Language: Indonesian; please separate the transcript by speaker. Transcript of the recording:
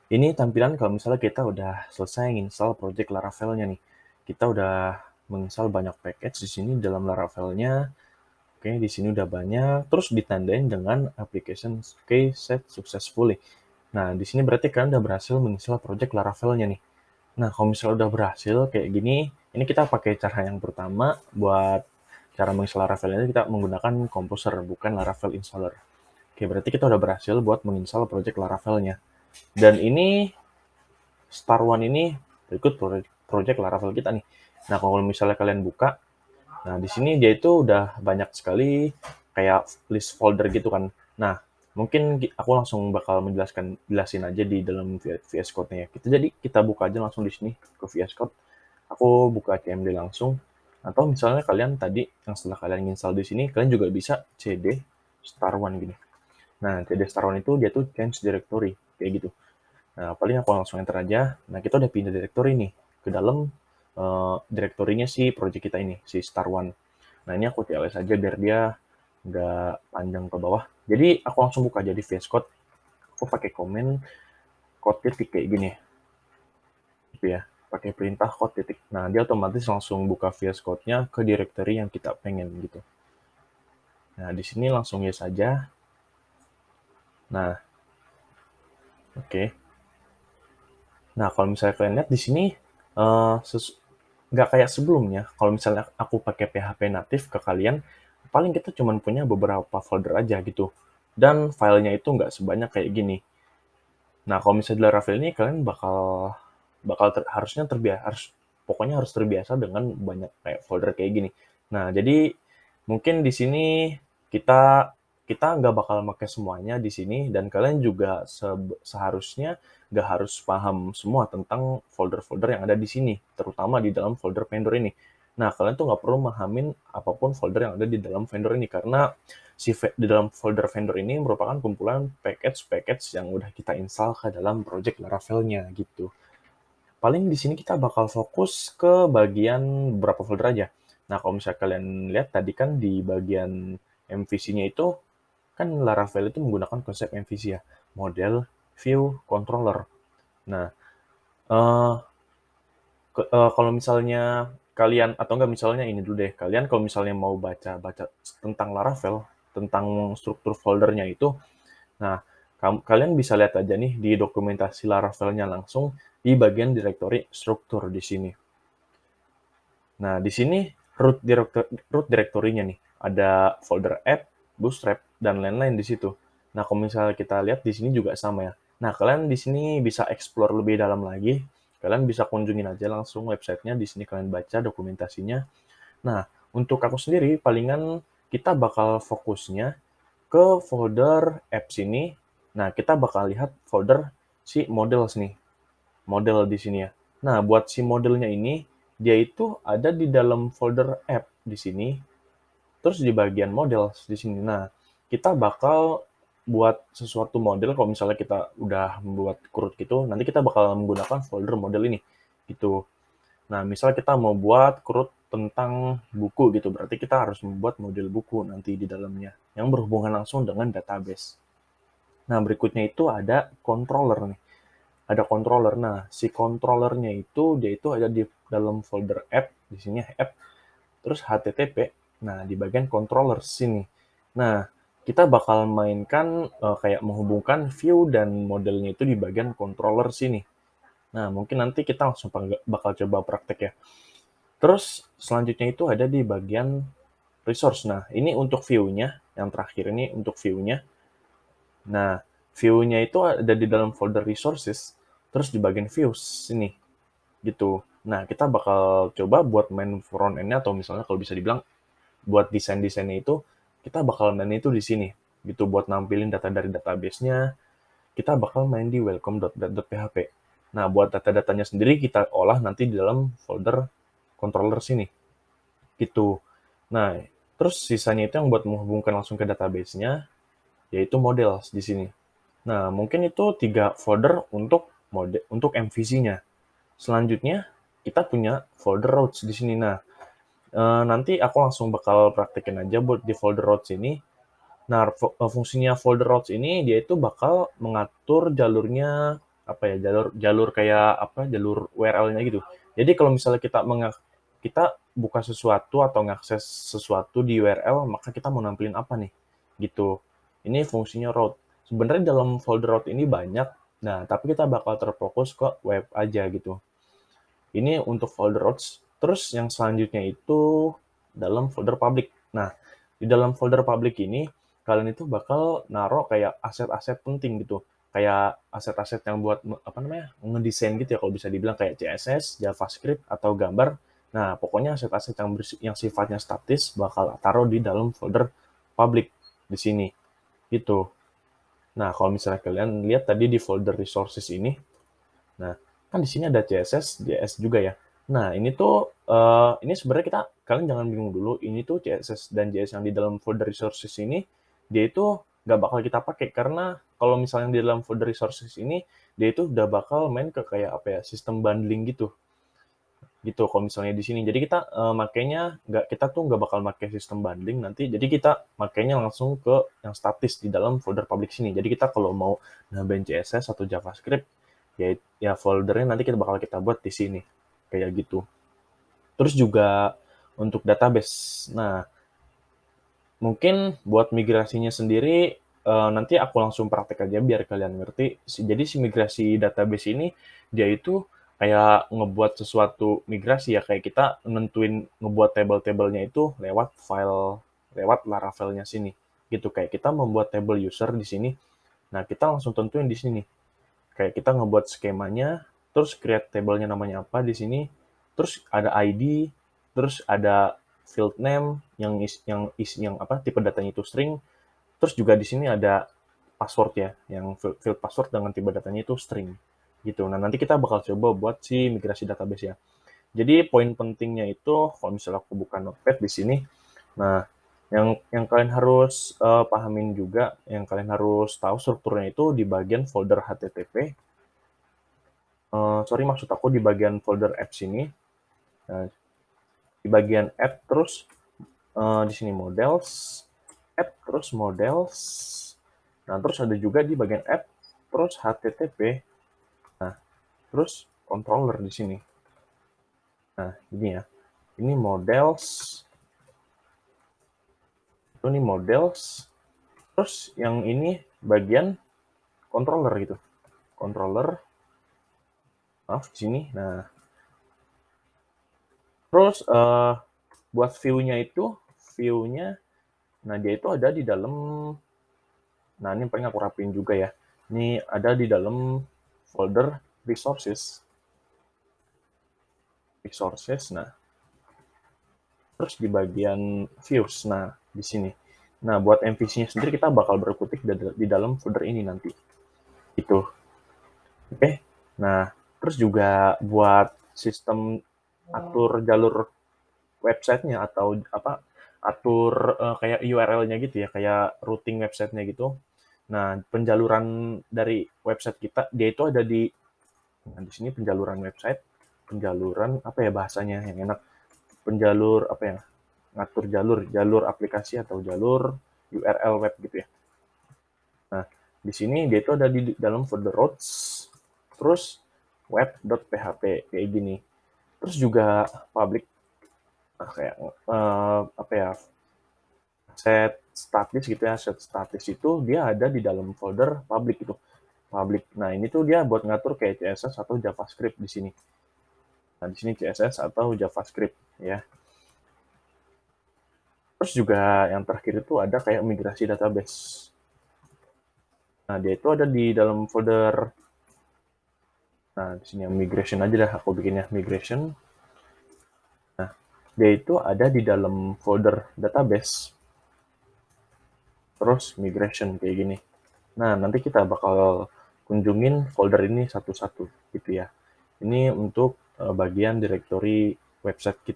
Speaker 1: Ini tampilan kalau misalnya kita udah selesai install project Laravel-nya nih. Kita udah menginstal banyak package di sini dalam Laravel-nya. Oke, di sini udah banyak. Terus ditandain dengan application key set successfully. Nah, di sini berarti kalian udah berhasil menginstal project Laravel-nya nih. Nah, kalau misalnya udah berhasil kayak gini, ini kita pakai cara yang pertama buat cara menginstal Laravel ini kita menggunakan Composer, bukan Laravel installer. Oke, berarti kita udah berhasil buat menginstal project Laravel-nya. Dan ini Star One ini berikut project Laravel kita nih. Nah, kalau misalnya kalian buka, nah di sini dia itu udah banyak sekali kayak list folder gitu kan. Nah, mungkin aku langsung bakal jelasin aja di dalam VS Code-nya ya. Kita buka aja langsung di sini ke VS Code. Aku buka CMD langsung. Atau misalnya kalian tadi yang setelah kalian install di sini, kalian juga bisa cd star one gini. Nah, cd star one itu dia tuh change directory kayak gitu. Nah, paling aku langsung enter aja. Nah, kita udah pindah directory nih ke dalam direktorinya si project kita ini, si Star One. Nah, ini aku TLS aja biar dia nggak panjang ke bawah. Jadi, aku langsung buka jadi VS Code. Aku pakai komen code titik kayak gini, gitu ya. Pakai perintah code titik. Nah, dia otomatis langsung buka VS Code-nya ke directory yang kita pengen gitu. Nah, di sini langsung yes saja. Nah, oke. Okay. Nah, kalau misalnya kalian lihat di sini, uh, nggak kayak sebelumnya. Kalau misalnya aku pakai PHP natif ke kalian, paling kita cuma punya beberapa folder aja gitu. Dan filenya itu nggak sebanyak kayak gini. Nah, kalau misalnya di Laravel ini, kalian harusnya terbiasa, pokoknya harus terbiasa dengan banyak kayak folder kayak gini. Nah, jadi mungkin di sini kita kita nggak bakal pakai semuanya di sini dan kalian juga seharusnya nggak harus paham semua tentang folder-folder yang ada di sini, terutama di dalam folder vendor ini. Nah, kalian tuh nggak perlu memahamin apapun folder yang ada di dalam vendor ini karena di dalam folder vendor ini merupakan kumpulan package-package yang udah kita install ke dalam project Laravel-nya gitu. Paling di sini kita bakal fokus ke bagian beberapa folder aja. Nah, kalau misalnya kalian lihat tadi kan di bagian MVC-nya itu, kan Laravel itu menggunakan konsep MVC ya, model, view, controller. Nah, eh, kalau misalnya kalian, atau enggak misalnya ini dulu deh, kalian kalau misalnya mau baca-baca tentang Laravel, tentang struktur foldernya itu, nah, kalian bisa lihat aja nih di dokumentasi Laravel-nya langsung di bagian direktori struktur di sini. Nah, di sini root directory-nya nih, ada folder app, bootstrap, dan lain-lain di situ. Nah, kalau misalnya kita lihat di sini juga sama ya. Nah, kalian di sini bisa explore lebih dalam lagi. Kalian bisa kunjungin aja langsung websitenya. Di sini kalian baca dokumentasinya. Nah, untuk aku sendiri, palingan kita bakal fokusnya ke folder apps ini. Nah, kita bakal lihat folder si models nih, model di sini ya. Nah, buat si modelnya ini, dia itu ada di dalam folder app di sini, terus di bagian models di sini. Nah, kita bakal buat sesuatu model, kalau misalnya kita udah membuat CRUD gitu, nanti kita bakal menggunakan folder model ini, gitu. Nah, misal kita mau buat CRUD tentang buku gitu, berarti kita harus membuat model buku nanti di dalamnya, yang berhubungan langsung dengan database. Nah, berikutnya itu ada controller nih. Ada controller. Nah, si controllernya itu dia itu ada di dalam folder app, di sini app, terus HTTP. Nah, di bagian controller sini. Nah, kita bakal mainkan kayak menghubungkan view dan modelnya itu di bagian controller sini. Nah, mungkin nanti kita langsung bakal coba praktek ya. Terus selanjutnya itu ada di bagian resource. Nah, ini untuk view-nya, yang terakhir ini untuk view-nya. Nah, view-nya itu ada di dalam folder resources, terus di bagian views ini, gitu. Nah, kita bakal coba buat main front end-nya atau misalnya kalau bisa dibilang buat desain-desainnya itu, kita bakal main itu di sini, gitu. Buat nampilin data dari database-nya, kita bakal main di welcome.php. Nah, buat data-datanya sendiri kita olah nanti di dalam folder controller sini, gitu. Nah, terus sisanya itu yang buat menghubungkan langsung ke database-nya, yaitu models di sini. Nah, mungkin itu 3 folder untuk MVC-nya. Selanjutnya, kita punya folder routes di sini. Nah, nanti aku langsung bakal praktekin aja buat di folder routes ini. Nah, fungsinya folder routes ini dia itu bakal mengatur jalurnya apa ya, jalur kayak apa, jalur URL-nya gitu. Jadi kalau misalnya kita buka sesuatu atau ngakses sesuatu di URL, maka kita mau nampilin apa nih, gitu. Ini fungsinya route. Sebenarnya dalam folder route ini banyak, nah tapi kita bakal terfokus ke web aja gitu. Ini untuk folder routes. Terus yang selanjutnya itu dalam folder public. Nah, di dalam folder public ini, kalian itu bakal naruh kayak aset-aset penting gitu. Kayak aset-aset yang buat, apa namanya, ngedesain gitu ya, kalau bisa dibilang kayak CSS, JavaScript, atau gambar. Nah, pokoknya aset-aset yang sifatnya statis bakal taruh di dalam folder public di sini, gitu. Nah, kalau misalnya kalian lihat tadi di folder resources ini, nah, kan di sini ada CSS, JS juga ya. Nah, ini tuh, ini sebenarnya kalian jangan bingung dulu, ini tuh CSS dan JS yang di dalam folder resources ini, dia itu nggak bakal kita pakai, karena kalau misalnya di dalam folder resources ini, dia itu udah bakal main ke kayak apa ya, sistem bundling gitu. Gitu, kalau misalnya di sini. Jadi kita makainya, kita tuh nggak bakal pakai sistem bundling nanti, jadi kita makainya langsung ke yang statis di dalam folder public sini. Jadi kita kalau mau nambahin CSS atau JavaScript, ya foldernya nanti kita buat di sini, kayak gitu. Terus juga untuk database. Nah, mungkin buat migrasinya sendiri, nanti aku langsung praktek aja biar kalian ngerti. Jadi si migrasi database ini, dia itu kayak ngebuat sesuatu migrasi ya, kayak kita nentuin ngebuat table-tablenya itu lewat Laravel-nya sini, gitu. Kayak kita membuat table user di sini, nah kita langsung tentuin di sini. Kayak kita ngebuat skemanya, terus create table-nya namanya apa di sini, terus ada ID, terus ada field name yang apa, tipe datanya itu string, terus juga di sini ada password ya, yang field password dengan tipe datanya itu string gitu. Nah, nanti kita bakal coba buat si migrasi database ya. Jadi poin pentingnya itu kalau misalnya aku buka Notepad di sini, nah yang kalian harus pahamin juga, yang kalian harus tahu strukturnya itu di bagian folder HTTP. Sorry, maksud aku di bagian folder apps ini. Nah, di bagian app terus di sini models, app terus models. Nah, terus ada juga di bagian app terus HTTP. Nah, terus controller di sini. Nah, ini ya. Ini models. Ini models. Terus yang ini bagian controller gitu. Controller. Maaf di sini. Nah, terus buat view-nya, nah dia itu ada di dalam. Nah, ini paling aku rapiin juga ya. Ini ada di dalam folder resources. Resources, nah. Terus di bagian views, nah di sini. Nah, buat MVC-nya sendiri kita bakal berkutik di dalam folder ini nanti. Itu. Oke. Nah, terus juga buat sistem atur jalur website-nya atau apa, atur kayak URL-nya gitu ya, kayak routing website-nya gitu. Nah, penjaluran dari website kita, dia itu ada di sini penjaluran website, penjaluran apa ya bahasanya yang enak, penjalur apa ya, ngatur jalur aplikasi atau jalur URL web gitu ya. Nah, di sini dia itu ada di dalam folder routes, terus web.php kayak gini. Terus juga public, kayak apa ya, set statis gitu ya, set statis itu dia ada di dalam folder public gitu. Public. Nah, ini tuh dia buat ngatur kayak CSS atau JavaScript di sini. Nah, di sini CSS atau JavaScript ya. Terus juga yang terakhir itu ada kayak migrasi database. Nah, dia itu ada di dalam folder. Nah, di sini yang migration aja dah aku bikinnya migration. Nah, dia itu ada di dalam folder database. Terus migration kayak gini. Nah, nanti kita bakal kunjungin folder ini satu-satu gitu ya. Ini untuk bagian directory website kita.